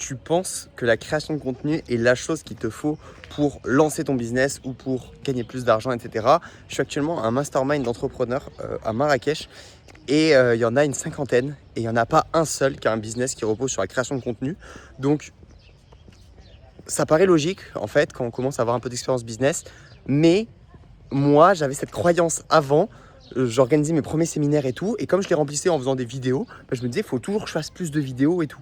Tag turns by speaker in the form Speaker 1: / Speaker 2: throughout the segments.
Speaker 1: tu penses que la création de contenu est la chose qu'il te faut pour lancer ton business ou pour gagner plus d'argent, etc. Je suis actuellement à un mastermind d'entrepreneurs à Marrakech et il y en a une cinquantaine et il n'y en a pas un seul qui a un business qui repose sur la création de contenu. Donc ça paraît logique en fait quand on commence à avoir un peu d'expérience business, mais moi j'avais cette croyance avant. J'organisais mes premiers séminaires et tout, et comme je les remplissais en faisant des vidéos, je me disais il faut toujours que je fasse plus de vidéos et tout.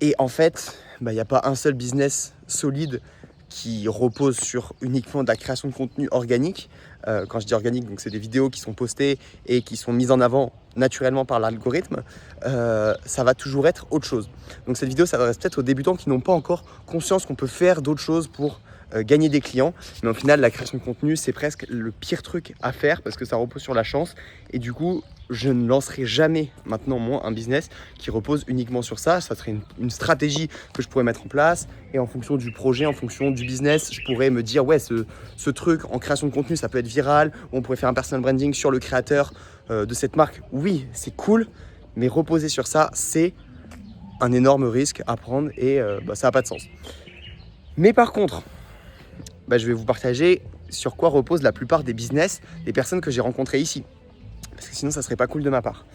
Speaker 1: Et en fait, il n'y a pas un seul business solide qui repose sur uniquement de la création de contenu organique. Quand je dis organique, donc c'est des vidéos qui sont postées et qui sont mises en avant naturellement par l'algorithme. Ça va toujours être autre chose. Donc cette vidéo s'adresse peut-être aux débutants qui n'ont pas encore conscience qu'on peut faire d'autres choses pour gagner des clients. Mais au final, la création de contenu, c'est presque le pire truc à faire parce que ça repose sur la chance. Et du coup, je ne lancerai jamais maintenant, moi, un business qui repose uniquement sur ça. Ça serait une stratégie que je pourrais mettre en place. Et en fonction du projet, en fonction du business, je pourrais me dire, ouais, ce truc en création de contenu, ça peut être viral. Ou on pourrait faire un personal branding sur le créateur de cette marque. Oui, c'est cool. Mais reposer sur ça, c'est un énorme risque à prendre et ça n'a pas de sens. Mais par contre, je vais vous partager sur quoi reposent la plupart des business des personnes que j'ai rencontrées ici. Parce que sinon, ça serait pas cool de ma part.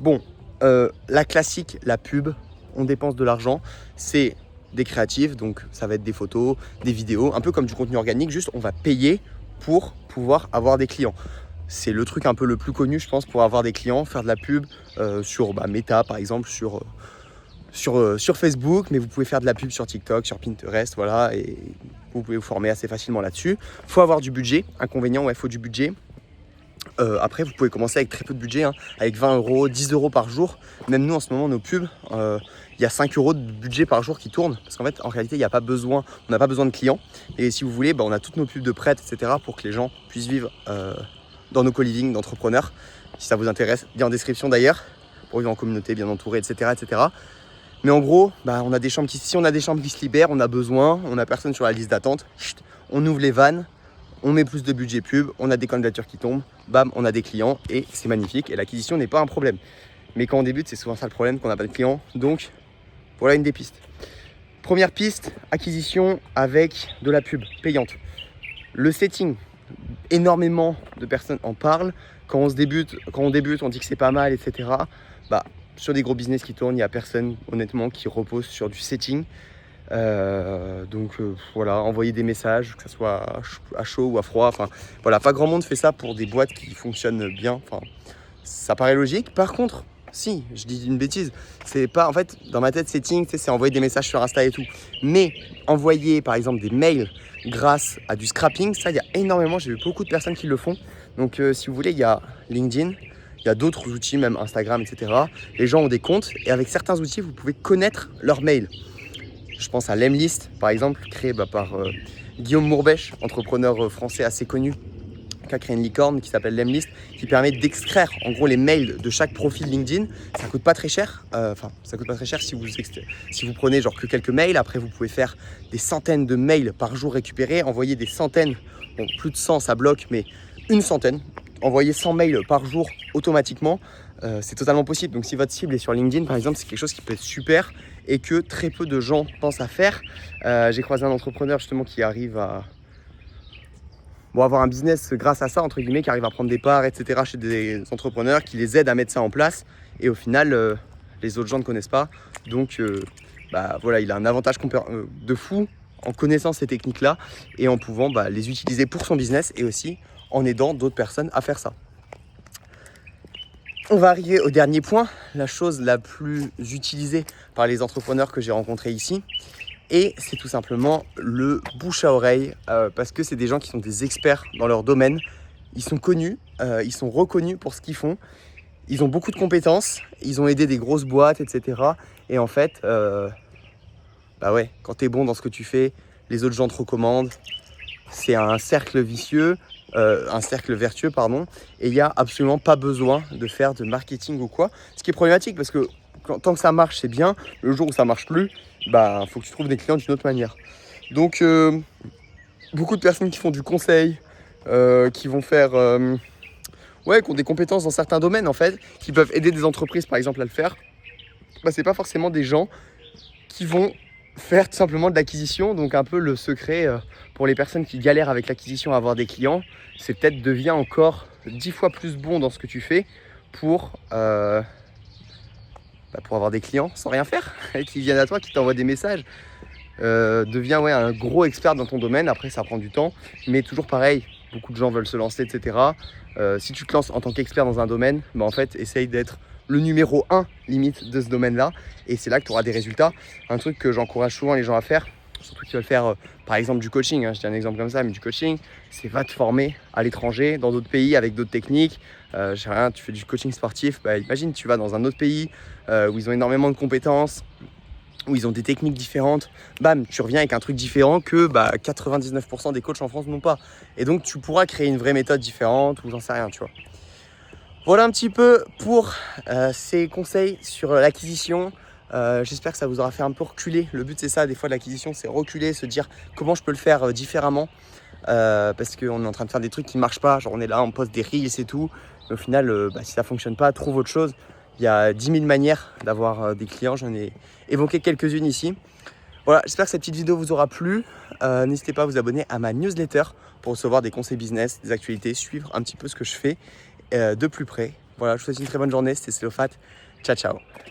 Speaker 1: Bon, la classique, la pub, on dépense de l'argent, c'est des créatifs, donc ça va être des photos, des vidéos, un peu comme du contenu organique, juste on va payer pour pouvoir avoir des clients. C'est le truc un peu le plus connu, je pense, pour avoir des clients, faire de la pub sur Meta, par exemple, sur Facebook, mais vous pouvez faire de la pub sur TikTok, sur Pinterest, voilà, et vous pouvez vous former assez facilement là-dessus. Il faut avoir du budget, inconvénient, ouais, il faut du budget. Après, vous pouvez commencer avec très peu de budget, avec 20 euros, 10 euros par jour. Même nous, en ce moment, nos pubs, il y a 5 euros de budget par jour qui tournent. Parce qu'en fait, en réalité, on n'a pas besoin de clients. Et si vous voulez, on a toutes nos pubs de prêt, etc. pour que les gens puissent vivre dans nos co-living d'entrepreneurs. Si ça vous intéresse, lien en description d'ailleurs, pour vivre en communauté, bien entouré, etc. etc. Mais en gros, on a des chambres si on a des chambres qui se libèrent, on n'a personne sur la liste d'attente, on ouvre les vannes, on met plus de budget pub, on a des candidatures qui tombent, bam, on a des clients et c'est magnifique et l'acquisition n'est pas un problème. Mais quand on débute, c'est souvent ça le problème, qu'on n'a pas de clients. Donc voilà une des pistes. Première piste, acquisition avec de la pub payante. Le setting, énormément de personnes en parlent. Quand on débute, on dit que c'est pas mal, etc. Sur des gros business qui tournent, il n'y a personne honnêtement qui repose sur du setting. Voilà, envoyer des messages, que ce soit à chaud ou à froid. Enfin, voilà, pas grand monde fait ça pour des boîtes qui fonctionnent bien. Enfin, ça paraît logique. Par contre, si, je dis une bêtise, c'est pas, en fait, dans ma tête, setting, c'est envoyer des messages sur Insta et tout. Mais envoyer, par exemple, des mails grâce à du scrapping, ça, il y a énormément, j'ai vu beaucoup de personnes qui le font. Donc, si vous voulez, il y a LinkedIn. Il y a d'autres outils, même Instagram, etc. Les gens ont des comptes et avec certains outils, vous pouvez connaître leur mail. Je pense à Lemlist, par exemple, créé par Guillaume Mourbèche, entrepreneur français assez connu, qui a créé une licorne qui s'appelle Lemlist, qui permet d'extraire en gros les mails de chaque profil LinkedIn. Ça coûte pas très cher. Ça coûte pas très cher si vous prenez genre que quelques mails. Après, vous pouvez faire des centaines de mails par jour récupérés, envoyer des centaines, bon, plus de 100 ça bloque, mais une centaine. Envoyer 100 mails par jour automatiquement, c'est totalement possible. Donc si votre cible est sur LinkedIn par exemple, c'est quelque chose qui peut être super et que très peu de gens pensent à faire. J'ai croisé un entrepreneur justement qui arrive à avoir un business grâce à ça, entre guillemets, qui arrive à prendre des parts, etc. chez des entrepreneurs, qui les aident à mettre ça en place. Et au final, les autres gens ne connaissent pas. Donc voilà, il a un avantage de fou en connaissant ces techniques-là et en pouvant les utiliser pour son business et aussi en aidant d'autres personnes à faire ça. On va arriver au dernier point, la chose la plus utilisée par les entrepreneurs que j'ai rencontrés ici. Et c'est tout simplement le bouche à oreille, parce que c'est des gens qui sont des experts dans leur domaine. Ils sont connus, ils sont reconnus pour ce qu'ils font. Ils ont beaucoup de compétences, ils ont aidé des grosses boîtes, etc. Et en fait, quand tu es bon dans ce que tu fais, les autres gens te recommandent. C'est un cercle vicieux. Un cercle vertueux, et il n'y a absolument pas besoin de faire de marketing ou quoi. Ce qui est problématique parce que tant que ça marche, c'est bien. Le jour où ça marche plus, faut que tu trouves des clients d'une autre manière. Donc, beaucoup de personnes qui font du conseil, qui vont faire, qui ont des compétences dans certains domaines en fait, qui peuvent aider des entreprises par exemple à le faire. C'est pas forcément des gens qui vont faire tout simplement de l'acquisition. Donc un peu le secret pour les personnes qui galèrent avec l'acquisition à avoir des clients, c'est peut-être deviens encore 10 fois plus bon dans ce que tu fais pour avoir des clients sans rien faire, qui viennent à toi, qui t'envoient des messages. Deviens un gros expert dans ton domaine. Après ça prend du temps, mais toujours pareil, beaucoup de gens veulent se lancer, etc. Si tu te lances en tant qu'expert dans un domaine, en fait essaye d'être le numéro 1 limite de ce domaine là, et c'est là que tu auras des résultats. Un truc que j'encourage souvent les gens à faire, surtout qui veulent faire par exemple du coaching, je dis un exemple comme ça, mais du coaching, c'est va te former à l'étranger, dans d'autres pays avec d'autres techniques. Je sais rien, tu fais du coaching sportif, imagine tu vas dans un autre pays où ils ont énormément de compétences, où ils ont des techniques différentes, bam, tu reviens avec un truc différent que 99% des coachs en France n'ont pas. Et donc tu pourras créer une vraie méthode différente, ou j'en sais rien, tu vois. Voilà un petit peu pour ces conseils sur l'acquisition. J'espère que ça vous aura fait un peu reculer. Le but c'est ça, des fois de l'acquisition, c'est reculer, se dire comment je peux le faire différemment. Parce qu'on est en train de faire des trucs qui ne marchent pas, genre on est là, on poste des reels et tout. Mais au final, si ça ne fonctionne pas, trouve autre chose. Il y a 10 000 manières d'avoir des clients, j'en ai évoqué quelques-unes ici. Voilà, j'espère que cette petite vidéo vous aura plu. N'hésitez pas à vous abonner à ma newsletter pour recevoir des conseils business, des actualités, suivre un petit peu ce que je fais de plus près. Voilà, je vous souhaite une très bonne journée, c'était Slofat. Ciao, ciao.